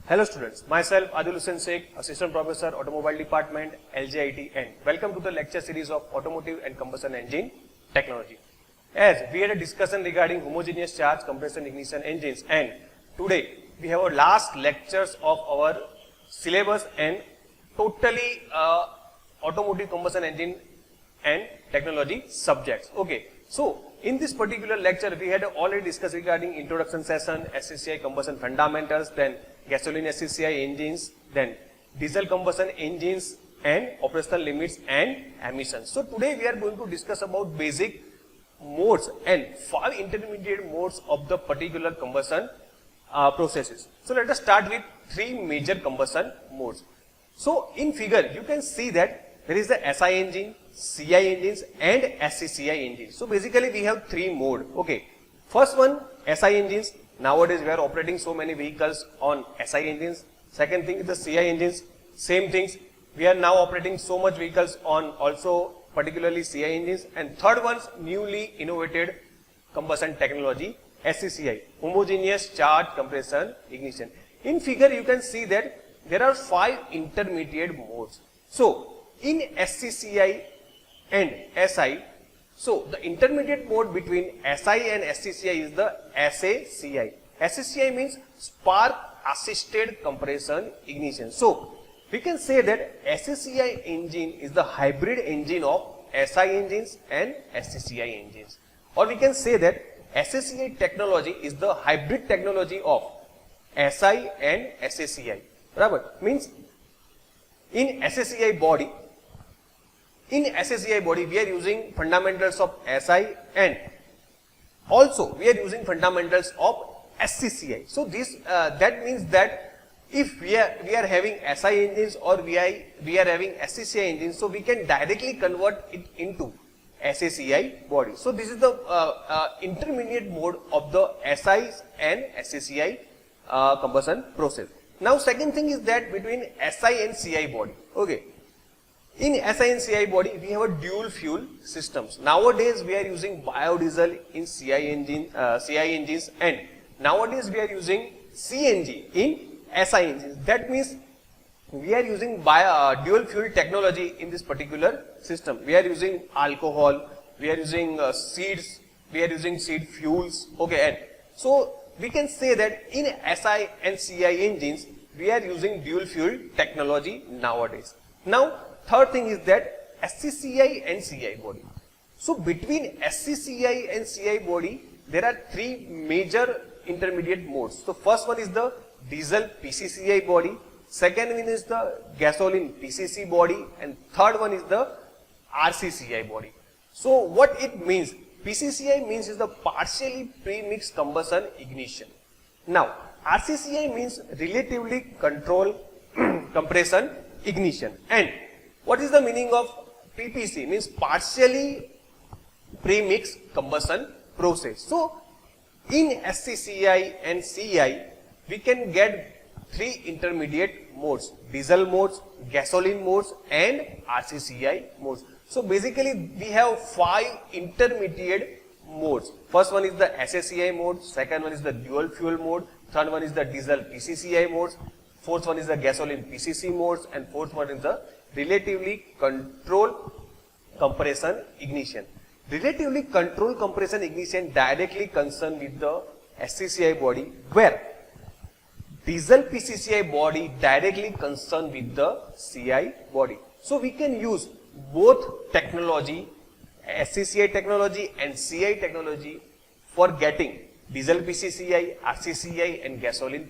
Hello students, myself Adil Hussain Sheikh, Assistant Professor, Automobile Department, LJIT, and welcome to the lecture series of Automotive and Combustion Engine Technology. As we had a discussion regarding homogeneous charge compression ignition engines, and today we have our last lectures of our syllabus and totally automotive combustion engine and technology subjects. Okay, so in this particular lecture we had already discussed regarding introduction session, SCCI combustion fundamentals, then gasoline SCCI engines, then diesel combustion engines and operational limits and emissions. So today we are going to discuss about basic modes and 5 intermediate modes of the particular combustion processes. So let us start with 3 major combustion modes. So in figure you can see that there is the SI engine, CI engines and SCCI engines. So basically we have 3 modes. Okay, first one, SI engines. Nowadays we are operating so many vehicles on SI engines. Second thing is the CI engines, same things. We are now operating so much vehicles on also particularly CI engines. And third one's newly innovated combustion technology, SCCI, homogeneous charge compression ignition. In figure you can see that there are 5 intermediate modes. So in SCCI and SI, so the intermediate mode between SI and SCCI is the SACI. SACI means spark assisted compression ignition. So we can say that SACI engine is the hybrid engine of SI engines and SCCI engines. Or we can say that SACI technology is the hybrid technology of SI and SACI. Right? Means in SACI body, we are using fundamentals of SI and also we are using fundamentals of SCCI. So this that means that if we are having SI engines or we are having SCCI engines, so we can directly convert it into SACI body. So this is the intermediate mode of the SI and SCCI combustion process. Now second thing is that between SI and CI body. Okay. In SI and CI body, we have a dual fuel systems. Nowadays, we are using biodiesel in CI engines, and nowadays we are using CNG in SI engines. That means we are using dual fuel technology in this particular system. We are using alcohol, we are using seeds, we are using seed fuels. Okay, and so we can say that in SI and CI engines, we are using dual fuel technology nowadays. Now, third thing is that SCCI and CI body. So between SCCI and CI body, there are 3 major intermediate modes. So first one is the diesel PCCI body, second one is the gasoline PCC body, and third one is the RCCI body. So what it means? PCCI means is the partially premixed combustion ignition. Now RCCI means relatively controlled compression ignition. And what is the meaning of PPC? Means partially premixed combustion process. So in SCCI and CI, we can get 3 intermediate modes: diesel modes, gasoline modes and RCCI modes. So basically we have 5 intermediate modes. First one is the SACI mode, second one is the dual fuel mode, third one is the diesel PCCI modes, fourth one is the gasoline PCC modes, and fourth one is the relatively controlled compression ignition. Relatively controlled compression ignition directly concerned with the SCCI body, where diesel PCCI body directly concerned with the CI body. So we can use both technology, SCCI technology and CI technology, for getting diesel PCCI, RCCI and gasoline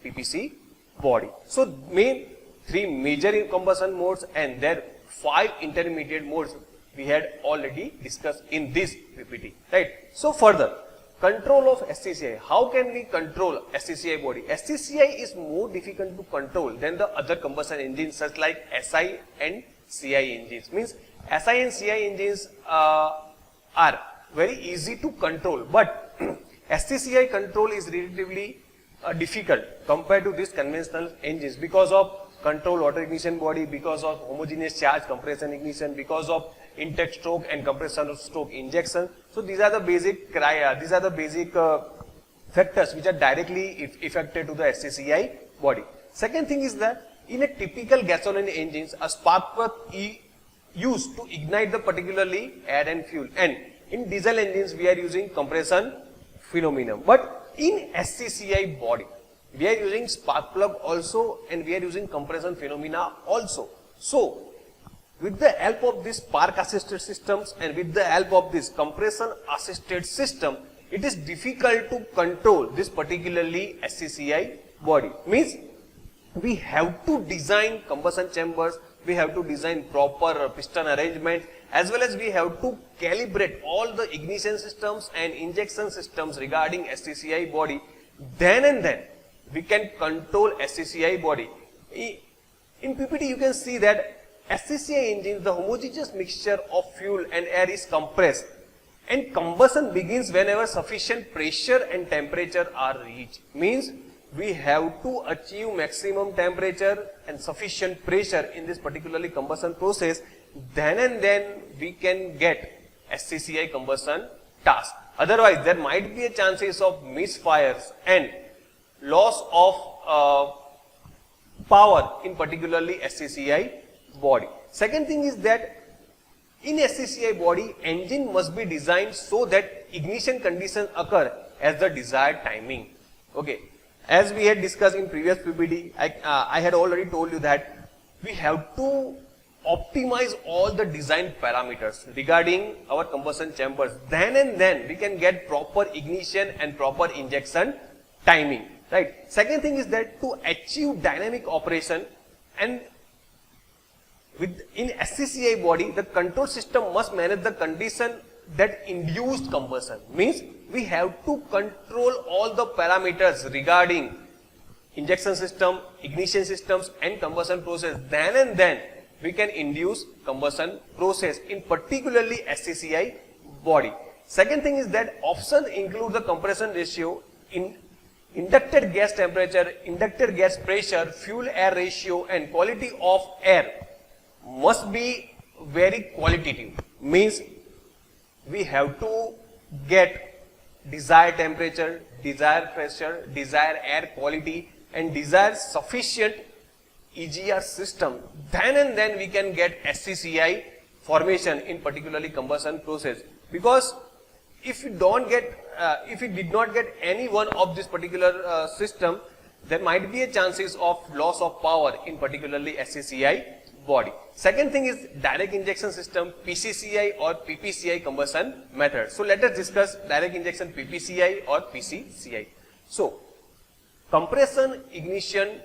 PPC body. So main 3 major combustion modes and their 5 intermediate modes we had already discussed in this PPT, right? So further, control of SCCI. How can we control SCCI body? SCCI is more difficult to control than the other combustion engines such like SI and CI engines. Means SI and CI engines are very easy to control, but SCCI control is relatively difficult compared to these conventional engines because of control water ignition body, because of homogeneous charge compression ignition, because of intake stroke and compressor stroke injection. So these are the basic factors which are directly affected to the SCCI body. Second thing is that in a typical gasoline engines, a spark plug is used to ignite the particularly air and fuel, and in diesel engines we are using compression phenomenon. But in SCCI body, we are using spark plug also and we are using compression phenomena also. So with the help of this spark assisted systems and with the help of this compression assisted system, it is difficult to control this particularly SCCI body. Means we have to design combustion chambers, we have to design proper piston arrangement, as well as we have to calibrate all the ignition systems and injection systems regarding SCCI body. Then and then we can control SCCI body. In PPT you can see that SCCI engines, the homogeneous mixture of fuel and air is compressed, and combustion begins whenever sufficient pressure and temperature are reached. Means we have to achieve maximum temperature and sufficient pressure in this particularly combustion process. Then and then we can get SCCI combustion task. Otherwise there might be a chances of misfires and loss of power in particularly SCCI body. Second thing is that in SCCI body, engine must be designed so that ignition conditions occur as the desired timing. Okay, as we had discussed in previous PPT, I had already told you that we have to optimize all the design parameters regarding our combustion chambers. Then and then we can get proper ignition and proper injection timing. Right. Second thing is that to achieve dynamic operation, and in SCCI body, the control system must manage the condition that induced combustion. Means we have to control all the parameters regarding injection system, ignition systems and combustion process. Then and then we can induce combustion process in particularly SCCI body. Second thing is that option include the compression ratio in inducted gas temperature, inducted gas pressure, fuel air ratio and quality of air must be very qualitative. Means we have to get desired temperature, desired pressure, desired air quality and desired sufficient EGR system. Then and then we can get SCCI formation in particularly combustion process. Because if you don't get, if you did not get any one of this particular system, there might be a chances of loss of power in particularly SCCI body. Second thing is direct injection system, PCCI or PPCI combustion method. So let us discuss direct injection PPCI or PCCI. So compression ignition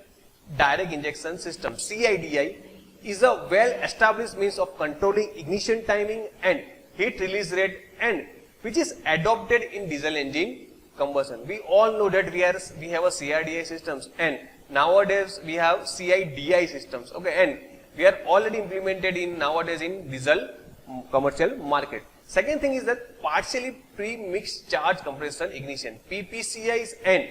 direct injection system, CIDI, is a well established means of controlling ignition timing and heat release rate, and which is adopted in diesel engine combustion. We all know that we have a CIDI systems, and nowadays we have CIDI systems. Okay, and we are already implemented in nowadays in diesel commercial market. Second thing is that partially pre-mixed charge compression ignition, PPCIs, and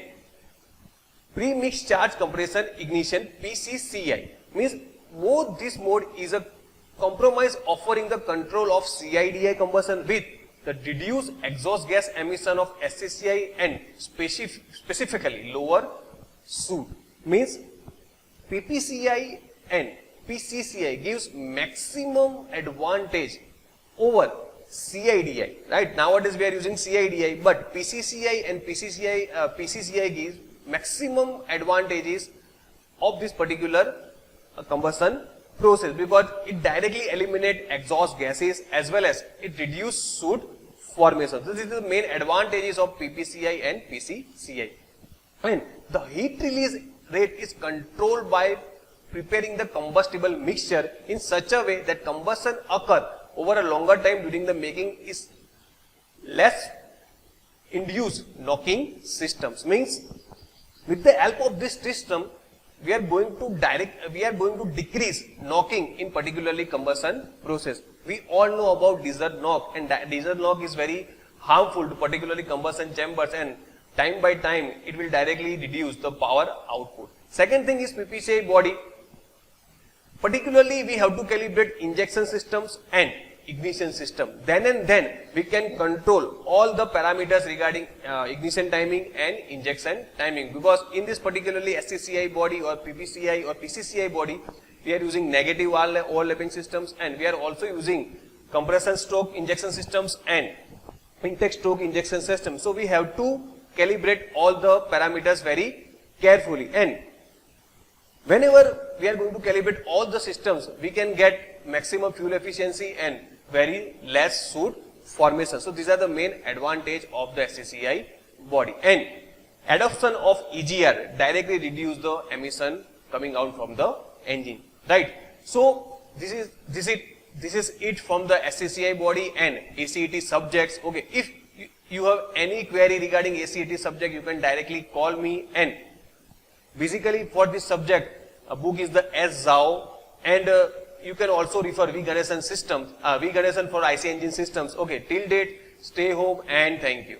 pre-mixed charge compression ignition, PCCI. Means both this mode is a compromise offering the control of CIDI combustion with the reduced exhaust gas emission of SCCI and specifically lower soot. Means PPCI and PCCI gives maximum advantage over CIDI. Right, nowadays we are using CIDI, but PCCI and PCCI gives maximum advantages of this particular combustion process, because it directly eliminates exhaust gases as well as it reduces soot formation. So this is the main advantages of PPCI and PCCI. And the heat release rate is controlled by preparing the combustible mixture in such a way that combustion occur over a longer time during the making is less induced knocking systems. Means with the help of this system, we are going to decrease knocking in particularly combustion process. We all know about diesel knock, and diesel knock is very harmful to particularly combustion chambers, and time by time it will directly reduce the power output. Second thing is PPCI body. Particularly we have to calibrate injection systems and ignition system, then and then we can control all the parameters regarding ignition timing and injection timing, because in this particularly SCCI body or PPCI or PCCI body, we are using negative overlapping systems, and we are also using compression stroke injection systems and intake stroke injection systems. So we have to calibrate all the parameters very carefully, and whenever we are going to calibrate all the systems, we can get maximum fuel efficiency and very less soot formation. So these are the main advantage of the SCCI body. And adoption of EGR directly reduce the emission coming out from the engine, right? So this is it from the SCCI body and ACET subjects. Okay, if you have any query regarding ACET subject, you can directly call me, and basically for this subject a book is the S. Zhao, and you can also refer V. Ganesan systems, V. Ganesan for IC engine systems. Okay, till date, stay home and thank you.